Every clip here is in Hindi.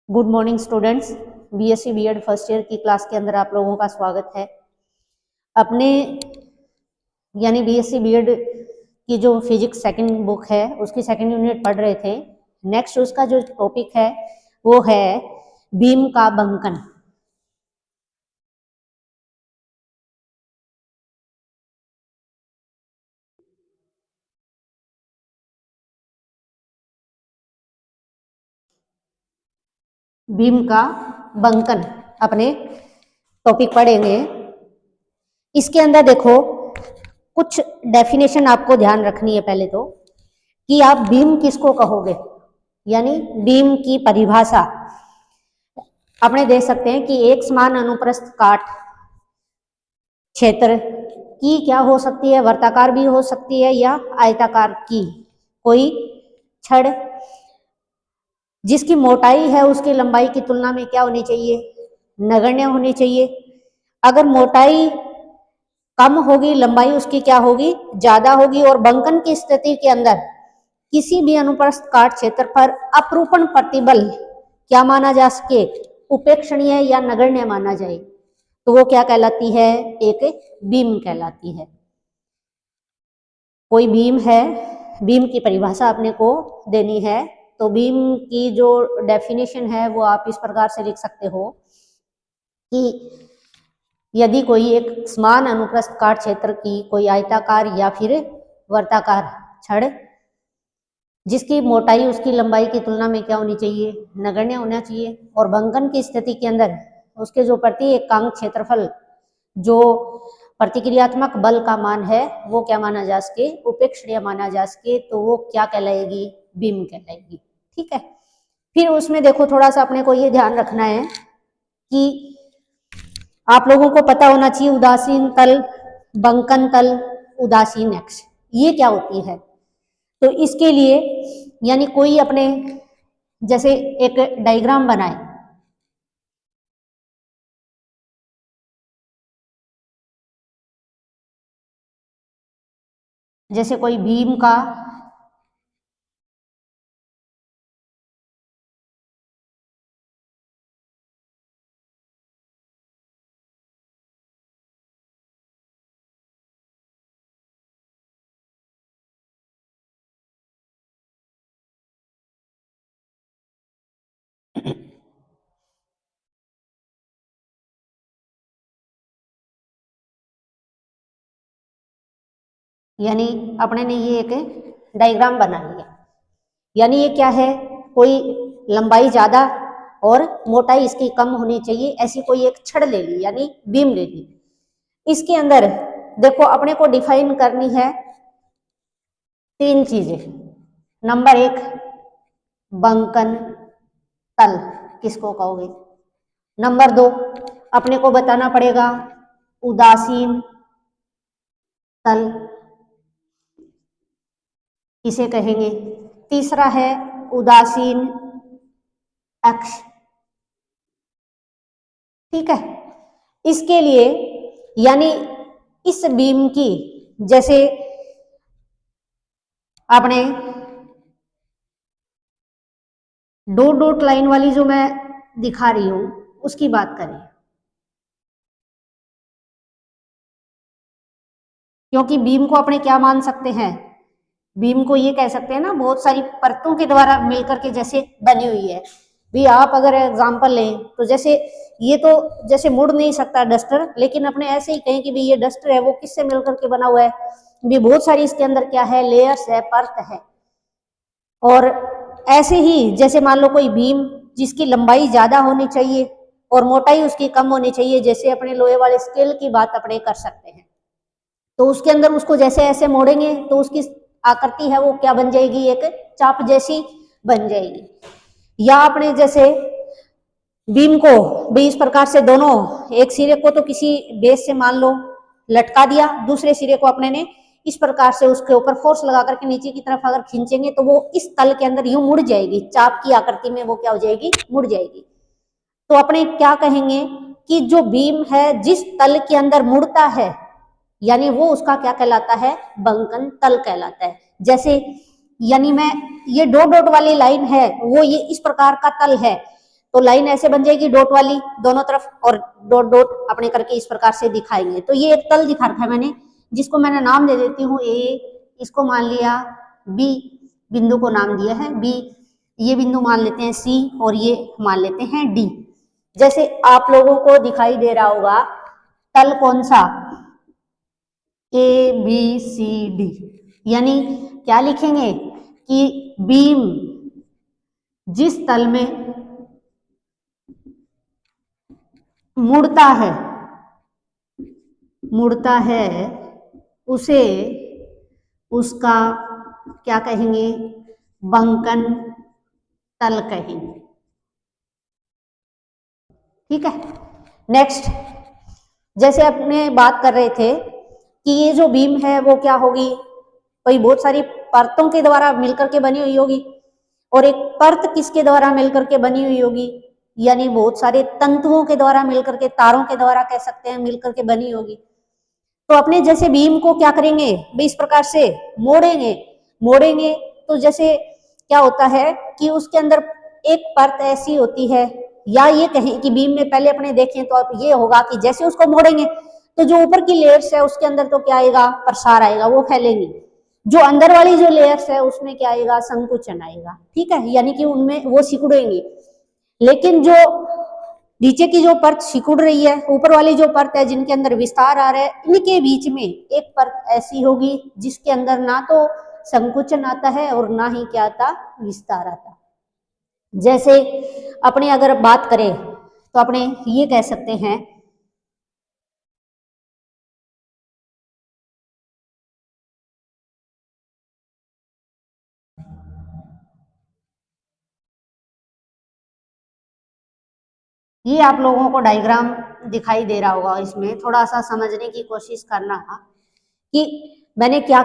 Good morning students. BSc BEd first year की क्लास के अंदर आप लोगों का स्वागत है। अपने यानी बीएससी बीएड की जो फिजिक्स सेकंड बुक है उसकी सेकंड यूनिट पढ़ रहे थे। नेक्स्ट उसका जो टॉपिक है वो है बीम का बंकन। बीम का बंकन अपने टॉपिक पढ़ेंगे। इसके अंदर देखो कुछ डेफिनेशन आपको ध्यान रखनी है। पहले तो कि आप बीम किसको कहोगे, यानी बीम की परिभाषा अपने देख सकते हैं कि एक समान अनुप्रस्थ काट क्षेत्र की क्या हो सकती है, वर्ताकार भी हो सकती है या आयताकार की कोई छड़ जिसकी मोटाई है उसकी लंबाई की तुलना में क्या होनी चाहिए, नगण्य होनी चाहिए। अगर मोटाई कम होगी लंबाई उसकी क्या होगी, ज्यादा होगी। और बंकन की स्थिति के अंदर किसी भी अनुप्रस्थ काट क्षेत्र पर अपरूपण प्रतिबल क्या माना जा सके, उपेक्षणीय या नगण्य माना जाए, तो वो क्या कहलाती है, एक बीम कहलाती है। कोई बीम है, बीम की परिभाषा अपने को देनी है, तो बीम की जो डेफिनेशन है वो आप इस प्रकार से लिख सकते हो कि यदि कोई एक समान अनुप्रस्थ काट क्षेत्र की कोई आयताकार या फिर वर्ताकार छड़ जिसकी मोटाई उसकी लंबाई की तुलना में क्या होनी चाहिए, नगण्य होना चाहिए। और बंकन की स्थिति के अंदर उसके जो प्रति एकांक क्षेत्रफल जो प्रतिक्रियात्मक बल का मान है वो क्या माना जा सके, उपेक्षणीय माना जा सके, तो वो क्या कहलाएगी, बीम कहलाएगी। ठीक है। फिर उसमें देखो थोड़ा सा अपने को ये ध्यान रखना है कि आप लोगों को पता होना चाहिए उदासीन तल, बंकन तल, उदासीन अक्ष ये क्या होती है। तो इसके लिए यानी कोई अपने जैसे एक डायग्राम बनाए, जैसे कोई बीम का यानी अपने ने ये एक डायग्राम बना लिया। यानी ये क्या है, कोई लंबाई ज्यादा और मोटाई इसकी कम होनी चाहिए, ऐसी कोई एक छड़ ले ली यानी बीम ले ली। इसके अंदर देखो अपने को डिफाइन करनी है तीन चीजें। नंबर एक, बंकन तल किसको कहोगे। नंबर दो, अपने को बताना पड़ेगा उदासीन तल किसे कहेंगे। तीसरा है उदासीन अक्ष। ठीक है। इसके लिए यानी इस बीम की जैसे आपने डॉट डॉट लाइन वाली जो मैं दिखा रही हूं उसकी बात करें, क्योंकि बीम को अपने क्या मान सकते हैं, बीम को ये कह सकते हैं ना बहुत सारी परतों के द्वारा मिलकर के जैसे बनी हुई है। भी आप अगर एग्जांपल लें तो जैसे ये तो जैसे मुड़ नहीं सकता डस्टर, लेकिन अपने ऐसे ही कहें कि भी ये डस्टर है वो किससे मिलकर के बना हुआ है, भी बहुत सारी इसके अंदर क्या है, लेयर्स है, परत है। और ऐसे ही जैसे मान लो कोई बीम जिसकी लंबाई ज्यादा होनी चाहिए और मोटाई उसकी कम होनी चाहिए, जैसे अपने लोहे वाले स्केल की बात अपने कर सकते हैं, तो उसके अंदर उसको जैसे ऐसे मोड़ेंगे तो उसकी आकृति है वो क्या बन जाएगी, एक चाप जैसी बन जाएगी। या अपने जैसे बीम को भी इस प्रकार से दोनों, एक सिरे को तो किसी बेस से मान लो लटका दिया, दूसरे सिरे को अपने ने इस प्रकार से उसके ऊपर फोर्स लगा करके नीचे की तरफ अगर खींचेंगे तो वो इस तल के अंदर यूं मुड़ जाएगी, चाप की आकृति में वो क्या हो जाएगी, मुड़ जाएगी। तो अपने क्या कहेंगे कि जो बीम है जिस तल के अंदर मुड़ता है यानी वो उसका क्या कहलाता है, बंकन तल कहलाता है। जैसे यानी मैं ये डॉट डॉट वाली लाइन है वो ये इस प्रकार का तल है, तो लाइन ऐसे बन जाएगी डॉट वाली दोनों तरफ, और डॉट डॉट अपने करके इस प्रकार से दिखाएंगे। तो ये एक तल दिखा रखा है मैंने, जिसको मैंने नाम दे देती हूँ ए, इसको मान लिया बी, बिंदु को नाम दिया है बी, ये बिंदु मान लेते हैं सी, और ये मान लेते हैं डी। जैसे आप लोगों को दिखाई दे रहा होगा तल कौन सा, ए बी सी डी, यानी क्या लिखेंगे कि बीम जिस तल में मुड़ता है उसे उसका क्या कहेंगे, बंकन तल कहेंगे। ठीक है। नेक्स्ट, जैसे अपने बात कर रहे थे कि ये जो बीम है वो क्या होगी, कोई बहुत सारी परतों के द्वारा मिलकर के बनी हुई होगी, और एक परत किसके द्वारा मिलकर के बनी हुई होगी, यानी बहुत सारे तंतुओं के द्वारा मिलकर के, तारों के द्वारा कह सकते हैं, मिलकर के बनी होगी। तो अपने जैसे बीम को क्या करेंगे भाई, इस प्रकार से मोड़ेंगे तो जैसे क्या होता है कि उसके अंदर एक परत ऐसी होती है, या ये कहें कि बीम में पहले अपने देखें तो अब ये होगा कि जैसे उसको मोड़ेंगे तो जो ऊपर की लेयर्स है उसके अंदर तो क्या आएगा, प्रसार आएगा, वो फैलेंगी। जो अंदर वाली जो लेयर्स है उसमें क्या आएगा, संकुचन आएगा। ठीक है, यानी कि उनमें वो सिकुड़ेंगी। लेकिन जो नीचे की जो परत सिकुड़ रही है, ऊपर वाली जो परत है जिनके अंदर विस्तार आ रहा है, इनके बीच में एक परत ऐसी होगी जिसके अंदर ना तो संकुचन आता है और ना ही क्या आता, विस्तार आता। जैसे अपने अगर बात करें तो अपने ये कह सकते हैं ये आप लोगों को डायग्राम दिखाई दे रहा होगा, इसमें थोड़ा सा समझने की कोशिश करना कि मैंने क्या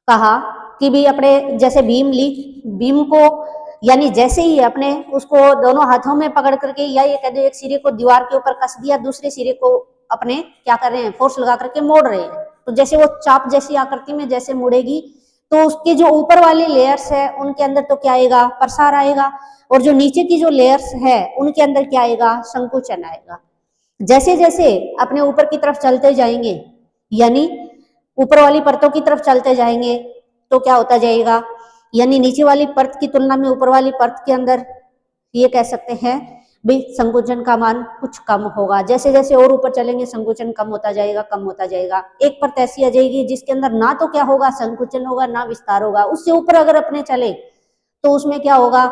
कहा कि भी अपने जैसे बीम ली, बीम को यानी जैसे ही अपने उसको दोनों हाथों में पकड़ करके, या ये कह दो एक सिरे को दीवार के ऊपर कस दिया, दूसरे सिरे को अपने क्या कर रहे हैं, फोर्स लगा करके मोड़ रहे हैं, तो जैसे वो चाप जैसी आकृति में जैसे मुड़ेगी तो उसके जो ऊपर वाली लेयर्स है उनके अंदर तो क्या आएगा, प्रसार आएगा, और जो नीचे की जो लेयर्स है उनके अंदर क्या आएगा, संकुचन आएगा। जैसे जैसे अपने ऊपर की तरफ चलते जाएंगे, यानी ऊपर वाली परतों की तरफ चलते जाएंगे तो क्या होता जाएगा, यानी नीचे वाली परत की तुलना में ऊपर वाली परत के अंदर ये कह सकते हैं भाई संकुचन का मान कुछ कम होगा। जैसे जैसे और ऊपर चलेंगे संकुचन कम होता जाएगा, कम होता जाएगा। एक परत ऐसी आ जाएगी जिसके अंदर ना तो क्या होगा, संकुचन होगा, ना विस्तार होगा। उससे ऊपर अगर अपने चले तो उसमें क्या होगा,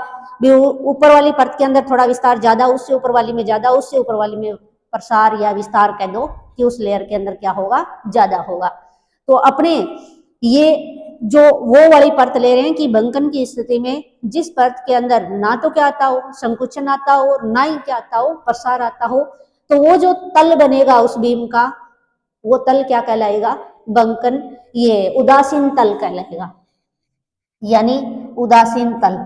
ऊपर वाली परत के अंदर थोड़ा विस्तार ज्यादा, उससे ऊपर वाली में ज्यादा, उससे ऊपर वाली में प्रसार या विस्तार कह दो कि उस लेयर के अंदर क्या होगा, ज्यादा होगा। तो अपने ये जो वो वाली परत ले रहे हैं कि बंकन की स्थिति में जिस परत के अंदर ना तो क्या आता हो, संकुचन आता हो, ना ही क्या आता हो, प्रसार आता हो, तो वो जो तल बनेगा उस बीम का, वो तल क्या कहलाएगा, बंकन, ये उदासीन तल कहलाएगा, यानी उदासीन तल।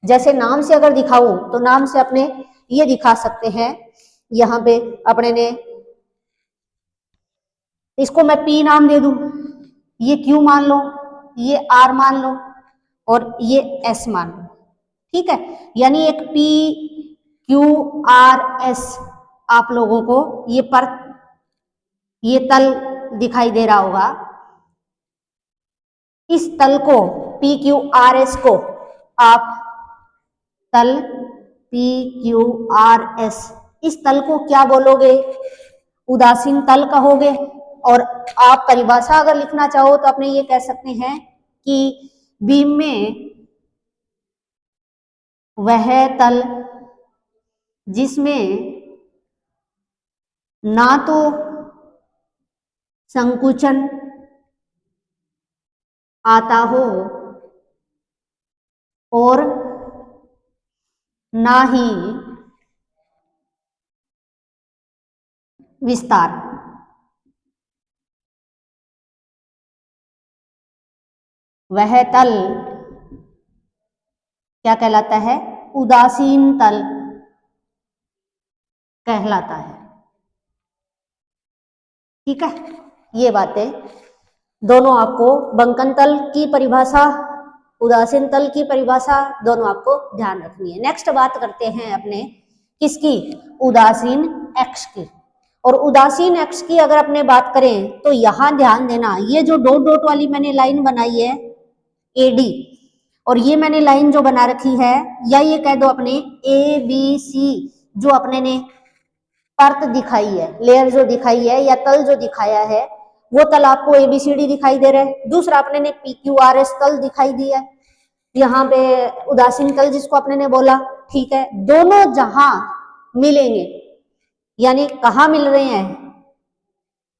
जैसे नाम से अगर दिखाऊं तो नाम से अपने ये दिखा सकते हैं, यहाँ पे अपने ने इसको मैं P नाम दे दूं, ये Q मान लो, ये R मान लो, और ये S मान लो। ठीक है, यानी एक P Q R S आप लोगों को ये परत, ये तल दिखाई दे रहा होगा। इस तल को P Q R S को आप तल P Q R S, इस तल को क्या बोलोगे, उदासीन तल कहोगे। और आप परिभाषा अगर लिखना चाहो तो अपने ये कह सकते हैं कि बीम में वह तल जिसमें ना तो संकुचन आता हो और ना ही विस्तार, वह तल क्या कहलाता है, उदासीन तल कहलाता है। ठीक है, ये बातें दोनों आपको बंकन तल की परिभाषा, उदासीन तल की परिभाषा दोनों आपको ध्यान रखनी है। नेक्स्ट बात करते हैं अपने किसकी, उदासीन अक्ष की। और उदासीन अक्ष की अगर अपने बात करें तो यहां ध्यान देना, ये जो डॉट डॉट वाली मैंने लाइन बनाई है एडी, और ये मैंने लाइन जो बना रखी है, या ये कह दो अपने ए बी सी, जो अपने ने परत दिखाई है, लेयर जो दिखाई है या तल जो दिखाया है, वो तल आपको एबीसीडी दिखाई दे रहा है। दूसरा अपने ने PQRS तल दिखाई दिया है, यहाँ पे उदासीन तल जिसको अपने ने बोला, ठीक है। दोनों जहां मिलेंगे, यानी कहाँ मिल रहे हैं,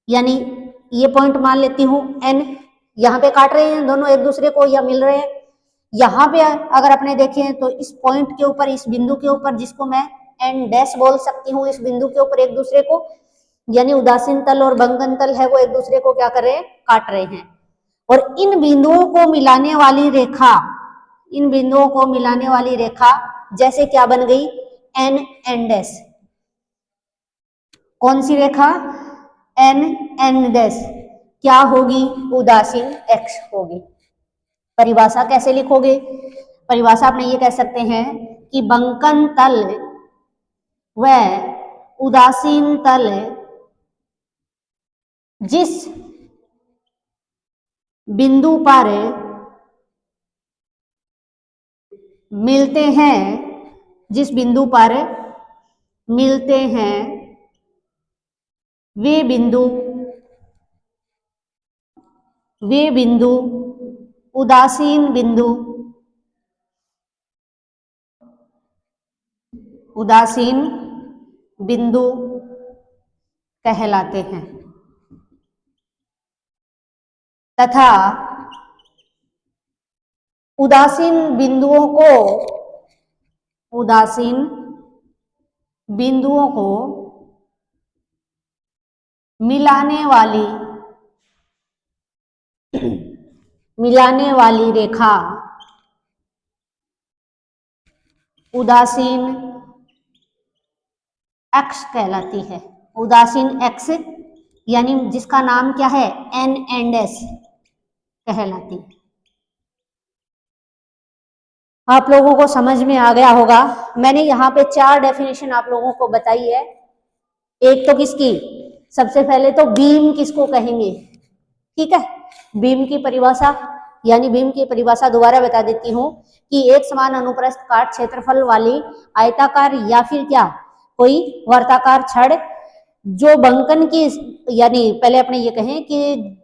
यानी ये पॉइंट मान लेती हूं N, यहाँ पे काट रहे हैं दोनों एक दूसरे को या मिल रहे हैं। यहाँ पे अगर अपने देखें तो इस पॉइंट के ऊपर, इस बिंदु के ऊपर, जिसको मैं N डैश बोल सकती हूँ, इस बिंदु के ऊपर एक दूसरे को, यानी उदासीन तल और बंकन तल है वो एक दूसरे को क्या कर रहे हैं, काट रहे हैं। और इन बिंदुओं को मिलाने वाली रेखा, इन बिंदुओं को मिलाने वाली रेखा जैसे क्या बन गई, N डैश। कौन सी रेखा, N डैश क्या होगी, उदासीन अक्ष होगी। परिभाषा कैसे लिखोगे, परिभाषा अपने ये कह सकते हैं कि बंकन तल व उदासीन तल जिस बिंदु पर मिलते हैं, जिस बिंदु पर मिलते हैं, वे बिंदु उदासीन बिंदु कहलाते हैं तथा उदासीन बिंदुओं को मिलाने वाली रेखा उदासीन अक्ष कहलाती है। उदासीन अक्ष यानी जिसका नाम क्या है, N डैश कहलाती है। आप लोगों को समझ में आ गया होगा। मैंने यहाँ पे 4 डेफिनेशन आप लोगों को बताई है। एक तो किसकी, सबसे पहले तो बीम किसको कहेंगे, ठीक है। बीम की परिभाषा, यानी बीम की परिभाषा दोबारा बता देती हूँ कि एक समान अनुप्रस्थ काट क्षेत्रफल वाली आयताकार या फिर क्या कोई वर्ताकार छड़ जो बंकन की, यानी पहले अपने ये कहें कि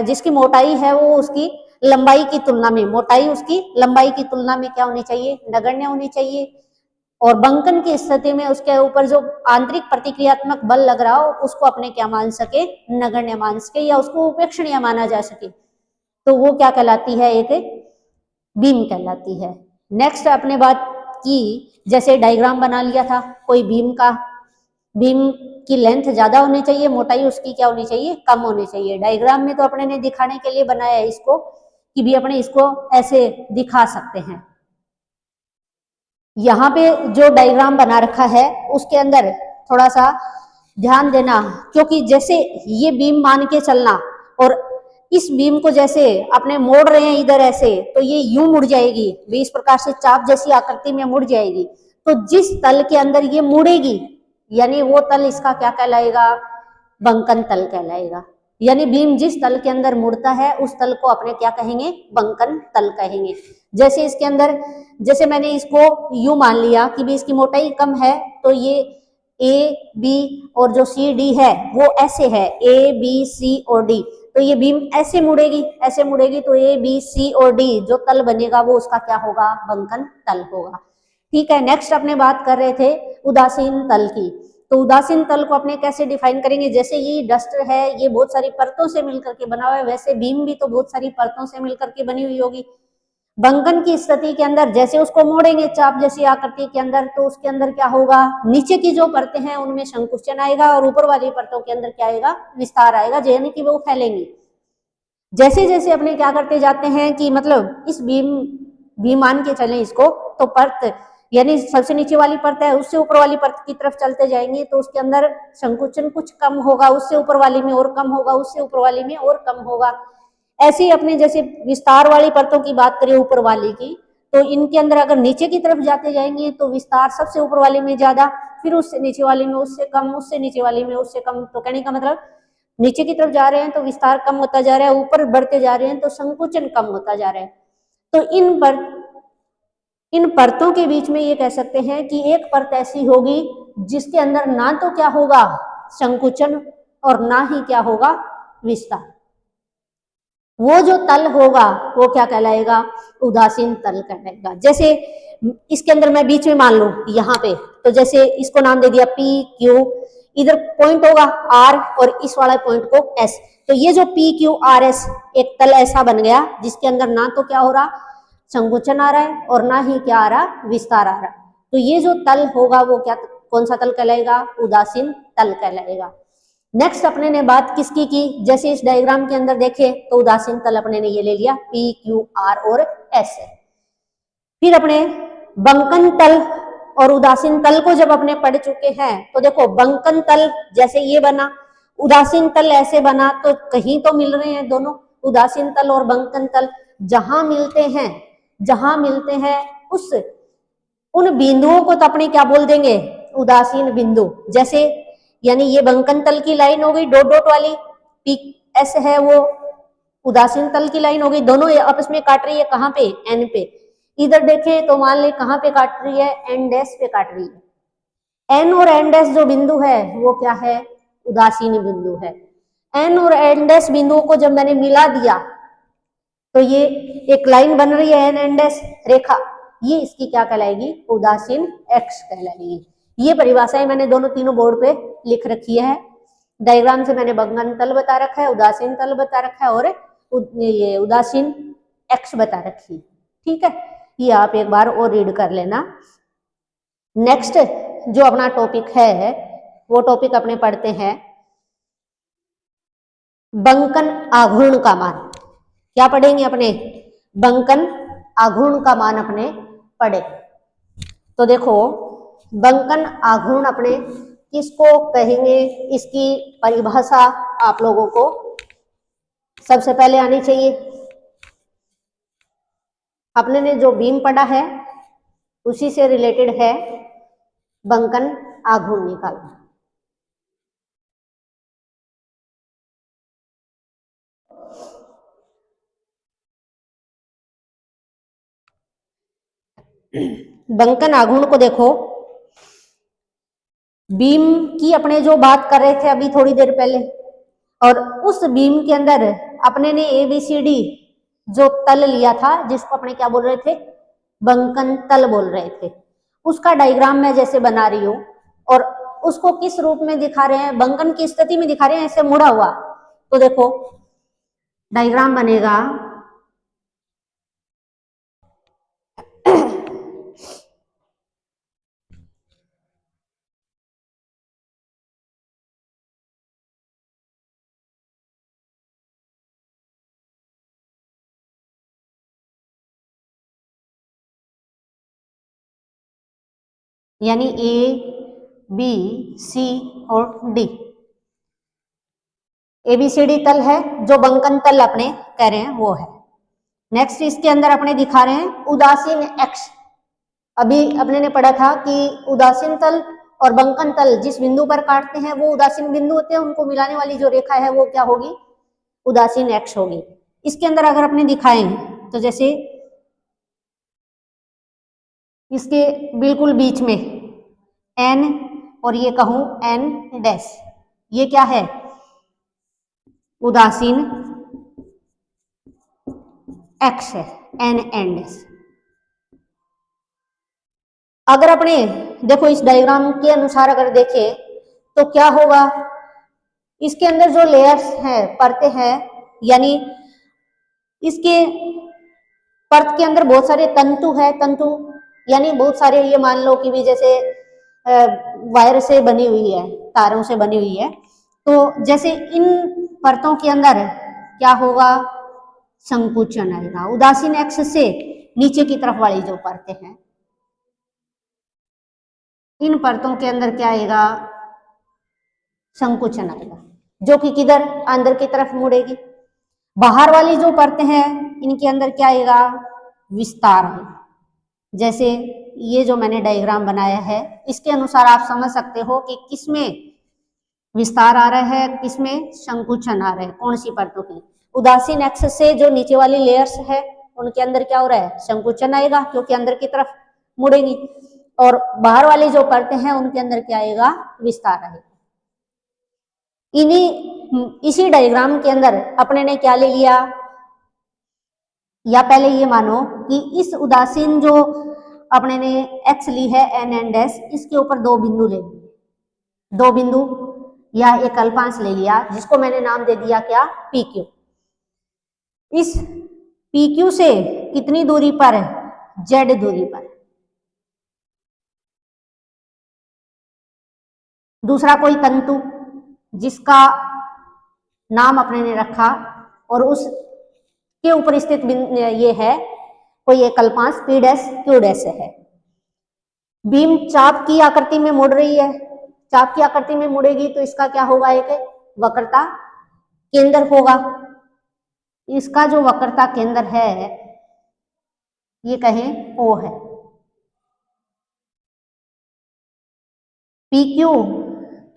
जिसकी मोटाई है वो उसकी लंबाई की तुलना में, मोटाई उसकी लंबाई की तुलना में क्या होनी चाहिए, नगण्य होनी चाहिए। और बंकन की स्थिति में उसके ऊपर जो आंतरिक प्रतिक्रियात्मक बल लग रहा हो उसको अपने क्या मान सके, नगण्य मान सके, या उसको उपेक्षणीय माना जा सके, तो वो क्या कहलाती है, एक बीम कहलाती है। नेक्स्ट अपने बात की, जैसे डायग्राम बना लिया था कोई बीम का, बीम की लेंथ ज्यादा होनी चाहिए, मोटाई उसकी क्या होनी चाहिए, कम होनी चाहिए। डायग्राम में तो अपने ने दिखाने के लिए बनाया है इसको कि भी अपने इसको ऐसे दिखा सकते हैं। यहाँ पे जो डायग्राम बना रखा है उसके अंदर थोड़ा सा ध्यान देना, क्योंकि जैसे ये बीम मान के चलना और इस बीम को जैसे अपने मोड़ रहे हैं इधर ऐसे, तो ये यूं मुड़ जाएगी, भी इस प्रकार से चाप जैसी आकृति में मुड़ जाएगी। तो जिस तल के अंदर ये मुड़ेगी, यानी वो तल इसका क्या कहलाएगा, बंकन तल कहलाएगा। यानी बीम जिस तल के अंदर मुड़ता है उस तल को अपने क्या कहेंगे, बंकन तल कहेंगे। जैसे इसके अंदर, जैसे मैंने इसको यूं मान लिया कि भी इसकी मोटाई कम है, तो ये ए बी और जो सी डी है वो ऐसे है, ए बी सी और डी, तो ये बीम ऐसे मुड़ेगी, ऐसे मुड़ेगी, तो ए बी सी और डी जो तल बनेगा वो उसका क्या होगा, बंकन तल होगा। ठीक है। नेक्स्ट अपने बात कर रहे थे उदासीन तल की, तो उदासीन तल को अपने कैसे डिफाइन करेंगे, जैसे ये डस्टर है, ये बहुत सारी परतों से मिलकर के बना हुआ है, वैसे बीम भी तो बहुत सारी परतों से मिलकर के बनी हुई होगी। बंकन की स्थिति के अंदर जैसे उसको मोड़ेंगे चाप जैसी आकृति के अंदर, तो उसके अंदर क्या होगा, नीचे की जो परतें हैं उनमें संकुचन आएगा और ऊपर वाली परतों के अंदर क्या आएगा, विस्तार आएगा, यानी कि वो फैलेंगी। जैसे जैसे अपने क्या करते जाते हैं कि मतलब इस बीम मान के चलें इसको, तो परत यानी सबसे नीचे वाली परत है उससे ऊपर वाली परत की तरफ चलते जाएंगे, तो उसके अंदर संकुचन कुछ कम होगा, उससे ऊपर वाली में और कम होगा, उससे ऊपर वाली में और कम होगा। ऐसे ही अपने जैसे विस्तार वाली परतों की बात करें ऊपर वाली की, तो इनके अंदर अगर नीचे की तरफ जाते जाएंगे तो विस्तार सबसे ऊपर वाले में ज्यादा, फिर उससे नीचे वाले में उससे कम, उससे नीचे वाले में उससे कम। तो कहने का मतलब नीचे की तरफ जा रहे हैं तो विस्तार कम होता जा रहा है, ऊपर बढ़ते जा रहे हैं तो संकुचन कम होता जा रहा है। तो इन परतों के बीच में ये कह सकते हैं कि एक परत ऐसी होगी जिसके अंदर ना तो क्या होगा संकुचन और ना ही क्या होगा विस्तार। वो जो तल होगा वो क्या कहलाएगा, उदासीन तल कहलाएगा। जैसे इसके अंदर मैं बीच में मान लूं यहाँ पे, तो जैसे इसको नाम दे दिया पी क्यू, इधर पॉइंट होगा आर और इस वाला पॉइंट को एस। तो ये जो पी क्यू आर एस एक तल ऐसा बन गया जिसके अंदर ना तो क्या हो रहा संकुचन आ रहा है और ना ही क्या आ रहा विस्तार आ रहा। तो ये जो तल होगा वो क्या, कौन सा तल कहलाएगा, उदासीन तल कहलाएगा। नेक्स्ट अपने ने बात किसकी की, जैसे इस डायग्राम के अंदर देखे तो उदासीन तल अपने ने ये ले लिया पी क्यू आर और एस है। फिर अपने बंकन तल और उदासीन तल को जब अपने पढ़ चुके हैं तो देखो बंकन तल जैसे ये बना, उदासीन तल ऐसे बना, तो कहीं तो मिल रहे हैं दोनों, उदासीन तल और बंकन तल जहां मिलते हैं उस उन बिंदुओं को तो अपने क्या बोल देंगे उदासीन बिंदु। जैसे यानी ये बंकन तल की लाइन हो गई डॉट डॉट वाली, पी एस है वो उदासीन तल की लाइन हो गई, दोनों आपस में काट रही है कहाँ पे, एन पे। इधर देखें तो मान ले कहाँ पे काट रही है, एन डैश पे काट रही है। एन और एन डैश जो बिंदु है वो क्या है, उदासीन बिंदु है। एन और एन डैश बिंदुओं को जब मैंने मिला दिया तो ये एक लाइन बन रही है एन एन डैश रेखा, ये इसकी क्या कहलाएगी, उदासीन एक्स कहलाएगी। ये परिभाषाएं मैंने दोनों तीनों बोर्ड पे लिख रखी है। डायग्राम से मैंने बंकन तल बता रखा है, उदासीन तल बता रखा है और ये उदासीन एक्स बता रखी है। ठीक है, ये आप एक बार और रीड कर लेना। नेक्स्ट जो अपना टॉपिक है वो टॉपिक अपने पढ़ते हैं बंकन आघूर्ण का मान। क्या पढ़ेंगे अपने, बंकन आघूर्ण का मान अपने पढ़े। तो देखो बंकन आघूर्ण अपने किसको कहेंगे, इसकी परिभाषा आप लोगों को सबसे पहले आनी चाहिए। अपने ने जो बीम पढ़ा है उसी से रिलेटेड है बंकन आघूर्ण निकालना। बंकन आघूर्ण को देखो, बीम की अपने जो बात कर रहे थे अभी थोड़ी देर पहले, और उस बीम के अंदर अपने ने ABCD जो तल लिया था जिसको अपने क्या बोल रहे थे, बंकन तल बोल रहे थे, उसका डायग्राम मैं जैसे बना रही हूं और उसको किस रूप में दिखा रहे हैं, बंकन की स्थिति में दिखा रहे हैं ऐसे मुड़ा हुआ। तो देखो डायग्राम बनेगा यानी A B C और D, ABCD तल है जो बंकन तल अपने कह रहे हैं वो है। नेक्स्ट इसके अंदर अपने दिखा रहे हैं उदासीन एक्स। अभी अपने ने पढ़ा था कि उदासीन तल और बंकन तल जिस बिंदु पर काटते हैं वो उदासीन बिंदु होते हैं, उनको मिलाने वाली जो रेखा है वो क्या होगी, उदासीन एक्स होगी। इसके अंदर अगर अपने दिखाएं तो जैसे इसके बिल्कुल बीच में एन और ये कहूं एन डैश, ये क्या है उदासीन एक्स है, एन एन डैश। अगर अपने देखो इस डायग्राम के अनुसार अगर देखें तो क्या होगा, इसके अंदर जो लेयर्स हैं परतें हैं, यानी इसके परत के अंदर बहुत सारे तंतु है, तंतु यानी बहुत सारे ये मान लो कि भी जैसे वायर से बनी हुई है, तारों से बनी हुई है। तो जैसे इन परतों के अंदर क्या होगा, संकुचन आएगा। उदासीन एक्स से नीचे की तरफ वाली जो परतें हैं इन परतों के अंदर क्या आएगा, संकुचन आएगा, जो कि किधर अंदर की तरफ मुड़ेगी। बाहर वाली जो परतें हैं इनके अंदर क्या आएगा, विस्तार है। जैसे ये जो मैंने डायग्राम बनाया है इसके अनुसार आप समझ सकते हो कि किसमें विस्तार आ रहा है, किसमें संकुचन आ रहा है, कौन सी परतों की। उदासीन एक्स से जो नीचे वाली लेयर्स है उनके अंदर क्या हो रहा है, संकुचन आएगा क्योंकि अंदर की तरफ मुड़ेगी, और बाहर वाली जो परतें हैं उनके अंदर क्या आएगा, विस्तार आएगा। इसी डायग्राम के अंदर अपने ने क्या ले लिया, या पहले ये मानो कि इस उदासीन जो अपने ने एक्स ली है एन एंड एस, इसके ऊपर दो बिंदु ले लिए, दो बिंदु या एक अल्पांश ले लिया जिसको मैंने नाम दे दिया क्या, पी क्यू। इस पी क्यू से कितनी दूरी पर है, जेड दूरी पर। दूसरा कोई तंतु जिसका नाम अपने ने रखा और उस के ऊपर स्थित ये है कोई एक अल्पांश पी डैश क्यू डैश है। बीम चाप की आकृति में मुड़ रही है, चाप की आकृति में मुड़ेगी तो इसका क्या होगा, एक वक्रता केंद्र होगा। इसका जो वक्रता केंद्र है ये कहें ओ है। पी क्यू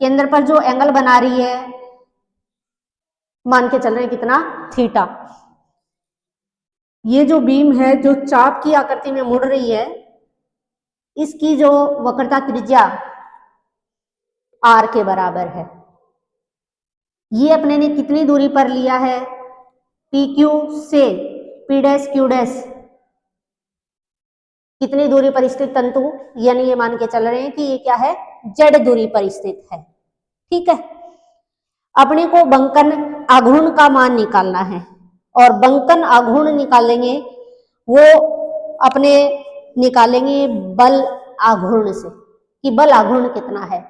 केंद्र पर जो एंगल बना रही है मान के चल रहे हैं कितना, थीटा। ये जो बीम है जो चाप की आकृति में मुड़ रही है इसकी जो वक्रता त्रिज्या आर के बराबर है। ये अपने ने कितनी दूरी पर लिया है, पी क्यू से पी डैश क्यू डैश कितनी दूरी पर स्थित तंतु, यानी ये मान के चल रहे हैं कि ये क्या है, जेड दूरी पर स्थित है। ठीक है, अपने को बंकन आघूर्ण का मान निकालना है और बंकन आघूर्ण निकालेंगे वो अपने निकालेंगे बल आघूर्ण से कि बल आघूर्ण कितना है।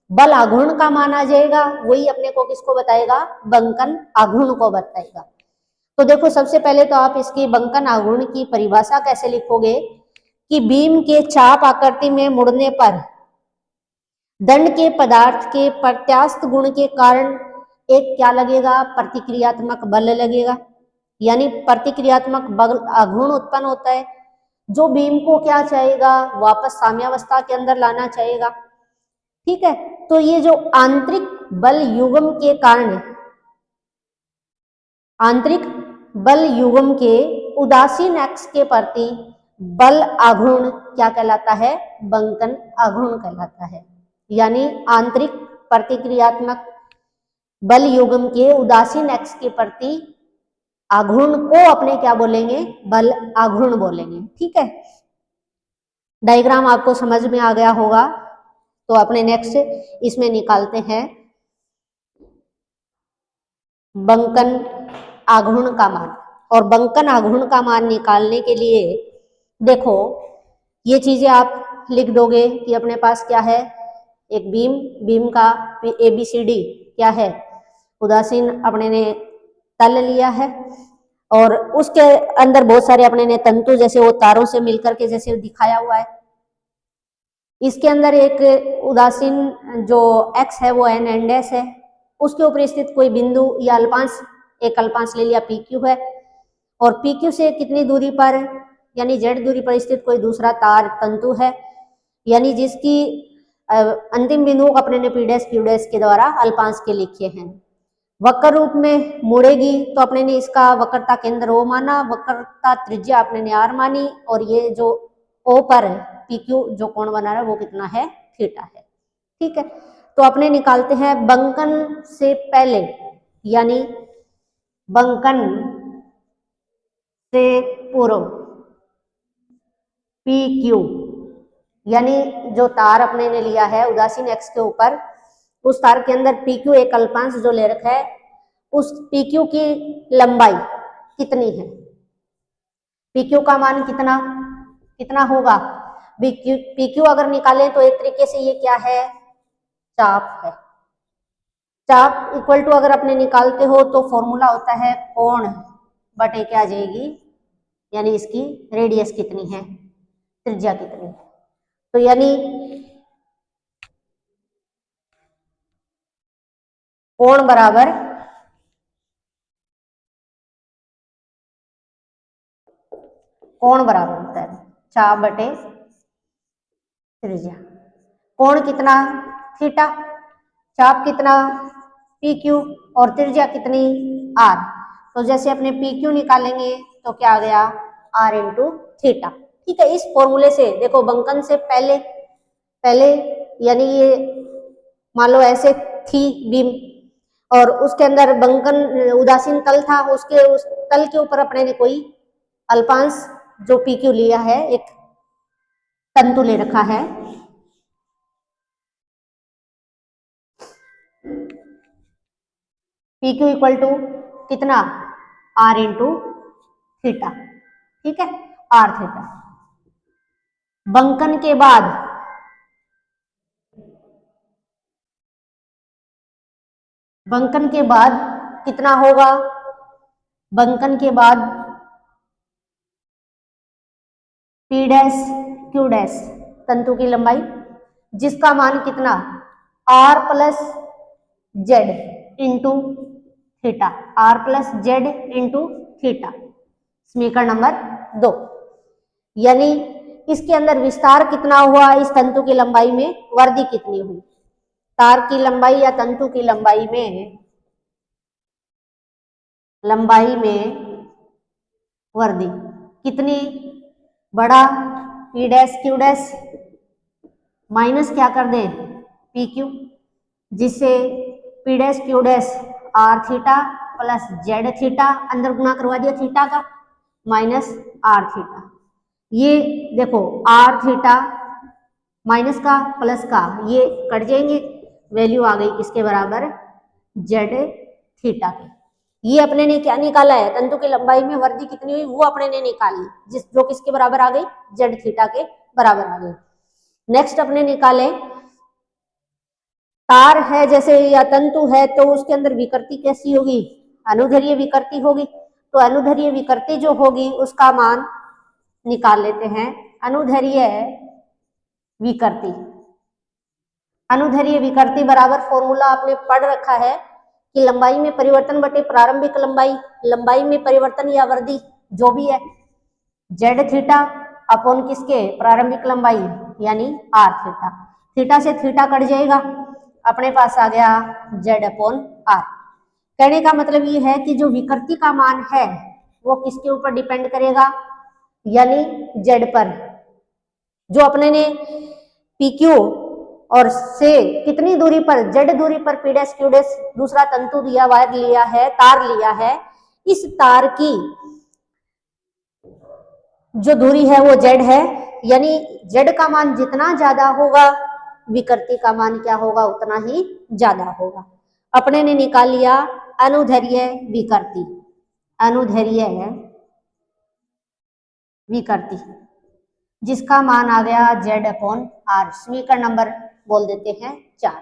बल आघूर्ण का मान आ जाएगा, वही अपने को किसको बताएगा, बंकन आघूर्ण को बताएगा। तो देखो सबसे पहले तो आप इसकी बंकन आघूर्ण की परिभाषा कैसे लिखोगे कि बीम के चाप आकृति में मुड़ने पर दंड के पदार्थ के प्रत्यास्थ गुण के कारण एक क्या लगेगा, प्रतिक्रियात्मक बल लगेगा, यानी प्रतिक्रियात्मक बल आघूर्ण उत्पन्न होता है जो बीम को क्या चाहेगा, वापस साम्यावस्था के अंदर लाना चाहेगा। ठीक है, तो ये जो आंतरिक बल युग्म के कारण, आंतरिक बल युग्म के उदासीन एक्स के प्रति बल आघूर्ण क्या कहलाता है, बंकन आघूर्ण कहलाता है। यानी आंतरिक प्रतिक्रियात्मक बल युग्म के उदासीन एक्स के प्रति आघूर्ण को अपने क्या बोलेंगे, बल आघूर्ण बोलेंगे। ठीक है, डायग्राम आपको समझ में आ गया होगा। तो अपने नेक्स्ट इसमें निकालते हैं बंकन आघूर्ण का मान। और बंकन आघूर्ण का मान निकालने के लिए देखो ये चीजें आप लिख दोगे कि अपने पास क्या है, एक बीम, बीम का ABCD क्या है, उदासीन अपने ने तल लिया है और उसके अंदर बहुत सारे अपने ने तंतु जैसे वो तारों से मिलकर के जैसे दिखाया हुआ है। इसके अंदर एक उदासीन जो x है वो n एंड s है, उसके ऊपर स्थित कोई बिंदु या अल्पांश, एक अल्पांश ले लिया PQ है, और PQ से कितनी दूरी पर, यानी z दूरी पर स्थित कोई दूसरा तार तंतु है, यानी जिसकी अंतिम बिंदु अपने ने P डैश Q डैश के द्वारा अल्पांश के लिखे हैं। वक्र रूप में मुड़ेगी तो अपने ने इसका वक्रता केंद्र O माना, वक्रता त्रिज्या अपने ने R मानी, और ये जो O पर PQ जो कोण बना रहा है वो कितना है, थीटा है। ठीक है, तो अपने निकालते हैं बंकन से पहले, यानी बंकन से पूर्व PQ, यानी जो तार अपने ने लिया है उदासीन एक्स के ऊपर, उस तार के अंदर PQ एक अल्पांश जो ले रखा है, उस PQ की लंबाई कितनी है, PQ का मान कितना कितना होगा, PQ अगर निकालें तो एक तरीके से ये क्या है, चाप है। चाप इक्वल टू अगर अपने निकालते हो तो फॉर्मूला होता है कोण बटे क्या आ जाएगी, यानी इसकी रेडियस कितनी है, त्रिज्या कितनी है। तो यानी कोण बराबर कोण बराबर होता है चाप बटे त्रिज्या। कोण कितना थीटा, चाप कितना पी क्यू और त्रिज्या कितनी आर। तो जैसे अपने पी क्यू निकालेंगे तो क्या आ गया आर इंटू थीटा। ठीक है, इस फॉर्मूले से देखो बंकन से पहले यानी ये मान लो ऐसे थी बीम और उसके अंदर बंकन उदासीन तल था, उसके उस तल के ऊपर अपने ने कोई अल्पांश जो पी क्यू लिया है, एक तंतु ले रखा है। पी क्यू इक्वल टू कितना आर इंटू थीटा। ठीक है, आर थीटा। बंकन के बाद कितना होगा, बंकन के बाद पी डैश क्यू डैश तंतु की लंबाई, जिसका मान कितना R plus Z into theta, R plus Z into theta, समीकरण नंबर 2। यानी इसके अंदर विस्तार कितना हुआ, इस तंतु की लंबाई में वर्दी कितनी हुई, तार की लंबाई या तंतु की लंबाई में वर्दी कितनी, बड़ा P dash Q dash minus क्या कर दें पी क्यू, जिससे P dash Q dash R theta plus Z theta, अंदर गुना करवा दिया थीटा का, माइनस आर थीटा। ये देखो आर थीटा माइनस का प्लस का ये कट जाएंगे, वैल्यू आ गई किसके बराबर जेड थीटा के। ये अपने ने क्या निकाला है, तंतु की लंबाई में वर्दी कितनी हुई वो अपने ने निकाली, जो किसके बराबर आ गई जेड थीटा के बराबर आ गई। नेक्स्ट अपने निकाले तार है जैसे या तंतु है तो उसके अंदर विकृति कैसी होगी, अनुदैर्ध्य विकृति होगी। तो अनुदैर्ध्य विकृति जो होगी उसका मान निकाल लेते हैं, अनुदैर्ध्य विकृति। अनुदैर्ध्य विकृति बराबर फॉर्मूला आपने पढ़ रखा है कि लंबाई में परिवर्तन बटे प्रारंभिक लंबाई, लंबाई में परिवर्तन या वृद्धि जो भी है जेड थीटा अपॉन किसके प्रारंभिक लंबाई यानी आर थीटा। थीटा से थीटा कट जाएगा, अपने पास आ गया जेड अपॉन आर। कहने का मतलब ये है कि जो विकृति का मान है वो किसके ऊपर डिपेंड करेगा, यानी जेड पर। जो अपने ने पी क्यू और से कितनी दूरी पर, जेड दूरी पर पी डैश क्यू डैश दूसरा तंतु दिया, वायर लिया है, तार लिया है, इस तार की जो दूरी है वो जेड है, यानी जेड का मान जितना ज्यादा होगा विकृति का मान क्या होगा उतना ही ज्यादा होगा। अपने ने निकाल लिया अनुदैर्ध्य विकृति, अनुदैर्ध्य विकृति जिसका मान आ गया जेड अपॉन आर। समीकरण नंबर बोल देते हैं 4।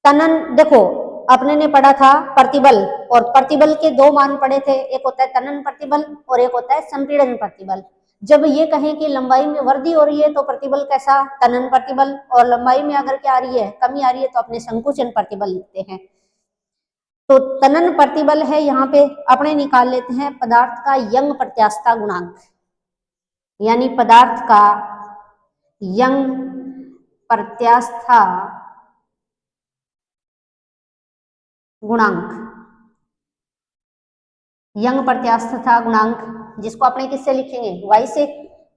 तनन देखो अपने ने पढ़ा था प्रतिबल, और प्रतिबल के दो मान पढ़े थे, एक होता है तनन प्रतिबल और एक होता है संपीड़न प्रतिबल। जब ये कहें कि लंबाई में वृद्धि हो रही है तो प्रतिबल कैसा तनन प्रतिबल, और लंबाई में अगर क्या आ रही है कमी आ रही है तो अपने संकुचन प्रतिबल लिखते हैं। तो तनन प्रतिबल है, यहाँ पे अपने निकाल लेते हैं पदार्थ का यंग प्रत्यास्थता गुणांक, यानी पदार्थ का यंग प्रत्यास्थता गुणांक, यंग प्रत्यास्थता गुणांक जिसको अपने किससे लिखेंगे y से।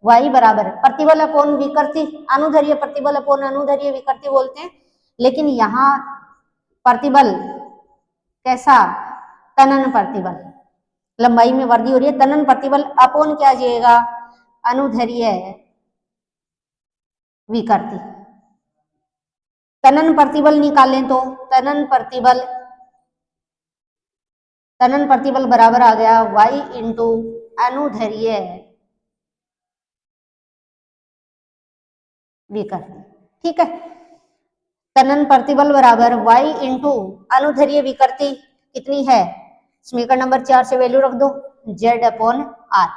y बराबर प्रतिबल अपोन विकृति, अनुदैर्ध्य प्रतिबल अपोन अनुदैर्ध्य विकृति बोलते हैं, लेकिन यहाँ प्रतिबल कैसा तनन प्रतिबल, लंबाई में वृद्धि हो रही है, तनन प्रतिबल अपोन क्या जाएगा अनुदैर्ध्य विकृति। तनन प्रतिबल निकालें तो तनन प्रतिबल बराबर आ गया y इंटू अनुदैर्ध्य विकृति। ठीक है, तनन प्रतिबल बराबर y इंटू अनुदैर्ध्य विकृति कितनी है, समीकरण नंबर 4 से वैल्यू रख दो z अपॉन आर,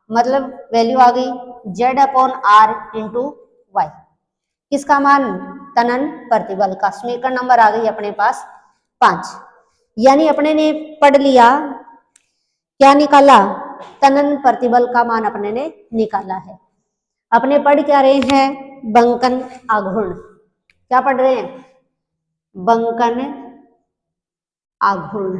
मतलब वैल्यू आ गई z upon R into Y, किसका मान तनन प्रतिबल का। समीकरण नंबर आ गई अपने पास 5। यानी अपने ने पढ़ लिया क्या निकाला तनन प्रतिबल का मान अपने ने निकाला है। अपने पढ़ क्या रहे हैं? बंकन आघूर्ण। क्या पढ़ रहे हैं? बंकन आघूर्ण।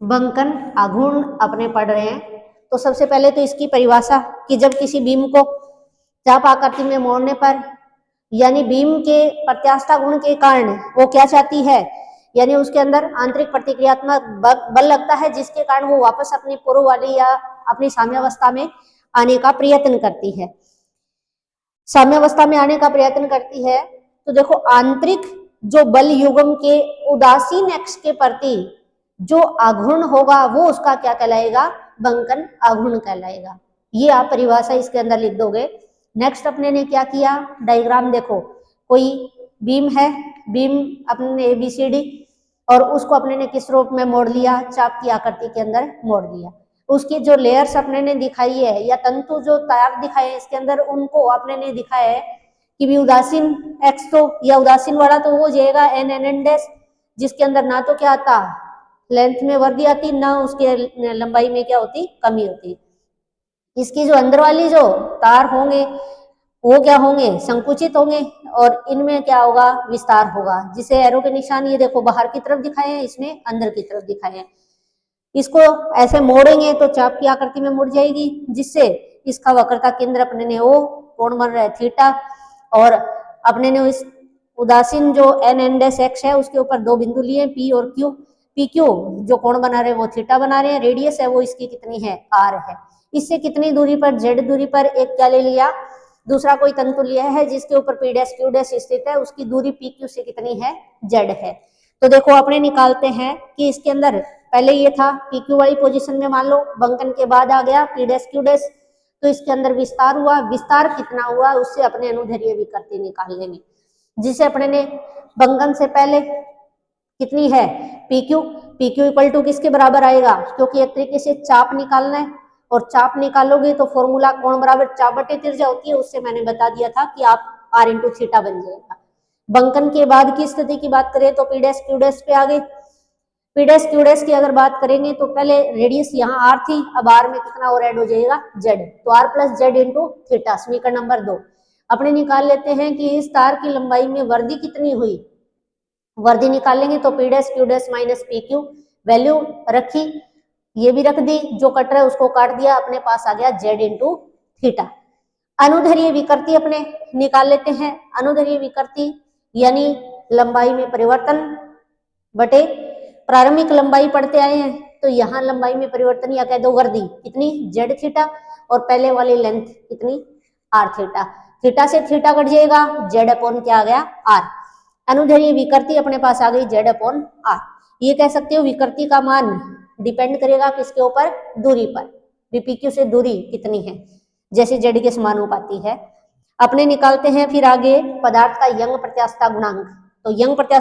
बंकन आघूर्ण अपने पढ़ रहे हैं। तो सबसे पहले तो इसकी परिभाषा कि जब किसी बीम को चाप आकृति में मोड़ने पर यानी बीम के प्रत्यास्थता गुण के कारण वो क्या चाहती है, यानी उसके अंदर आंतरिक प्रतिक्रियात्मक बल लगता है जिसके कारण वो वापस अपनी पूर्व वाली या अपनी साम्यावस्था में आने का प्रयत्न करती है। साम्यावस्था में आने का प्रयत्न करती है तो देखो आंतरिक जो बल युग्म के उदासीन अक्ष के प्रति जो आघूर्ण होगा वो उसका क्या कहलाएगा? बंकन आघूर्ण कहलाएगा। ये आप परिभाषा इसके अंदर लिख दोगे। नेक्स्ट अपने ने क्या किया? डायग्राम देखो, कोई बीम है, बीम अपने ABCD और उसको अपने ने किस रूप में मोड़ लिया? चाप की आकृति के अंदर मोड़ लिया। उसकी जो लेयर्स अपने ने दिखाई है या तंतु जो तार दिखाए हैं इसके अंदर उनको अपने ने दिखाया है कि भी उदासीन एक्स तो या उदासीन वाला तो वो जाएगा NN डैश, जिसके अंदर ना तो क्या आता लेंथ में वृद्धि आती ना उसके लंबाई में क्या होती? कमी होती। इसकी जो अंदर वाली जो तार होंगे वो क्या होंगे? संकुचित होंगे और इनमें क्या होगा? विस्तार होगा। जिसे एरो के निशान ये देखो बाहर की तरफ दिखाए हैं, इसमें अंदर की तरफ दिखाए हैं। इसको ऐसे मोड़ेंगे तो चाप की आकृति में मुड़ जाएगी, जिससे इसका वक्रता केंद्र अपने ने ओ कोण बन रहा है थीटा, और अपने ने इस उदासीन जो NN डैश एक्स है उसके ऊपर दो बिंदु लिए P और Q। PQ जो कोण बना रहे हैं वो थीटा बना रहे हैं, रेडियस है वो इसकी कितनी है? R है। इससे कितनी दूरी पर? Z दूरी पर एक क्या ले लिया? दूसरा कोई तंतु लिया है जिसके ऊपर P डैश Q डैश स्थित है, उसकी दूरी PQ से कितनी है? Z है। तो देखो अपने निकालते हैं कि इसके अंदर पहले ये था PQ वाली पोजीशन में, मान लो बंकन के बाद आ गया P डैश Q डैश, तो इसके अंदर विस्तार हुआ। विस्तार कितना हुआ उससे अपने अनुदैर्ध्य विकृति निकाल लेंगे, जिसे अपने ने बंकन से पहले कितनी है? PQ इक्वल टू किसके बराबर आएगा? क्योंकि एक तरीके से चाप निकालना है और चाप निकालोगे तो फॉर्मूला कोण बराबर चाप बटे त्रिज्या होती है, उससे मैंने बता दिया था कि आप R इंटू थीटा बन जाएगा। बंकन के बाद की स्थिति की बात करें तो P डैश Q डैश पे आ गए। P डैश Q डैश की अगर बात करेंगे तो पहले रेडियस यहाँ R थी, अब R में कितना और ऐड हो जाएगा? Z, तो R plus Z into theta. समीकरण नंबर 2 अपने निकाल लेते हैं कि इस तार की लंबाई में वृद्धि कितनी हुई। वृद्धि निकालेंगे तो P dash Q dash minus PQ, value रखी, ये भी रख दी, जो कट रहा है उसको काट दिया, अपने पास आ गया Z इंटू थीटा। अनुदैर्ध्य विकृति अपने निकाल लेते हैं। अनुदैर्ध्य विकृति यानी लंबाई में परिवर्तन बटे प्रारंभिक लंबाई पढ़ते आए हैं तो यहाँ लंबाई में परिवर्तन या कह दो वृद्धि कितनी? Z थीटा, और पहले वाली लेंथ कितनी? R theta. थीटा से थीटा कट जाएगा, Z अपॉन क्या आ गया? R। अनुदैर्ध्य विकृति अपने पास आ गई Z अपॉन R। ये कह सकते हो विकृति का मान डिपेंड करेगा किसके ऊपर? दूरी पर। PQ से दूरी कितनी है, जैसे Z के समानुपाती है। अपने निकालते हैं फिर आगे पदार्थ का यंग प्रत्यास्थता गुणांक। तो यंग प्रत्यास्थता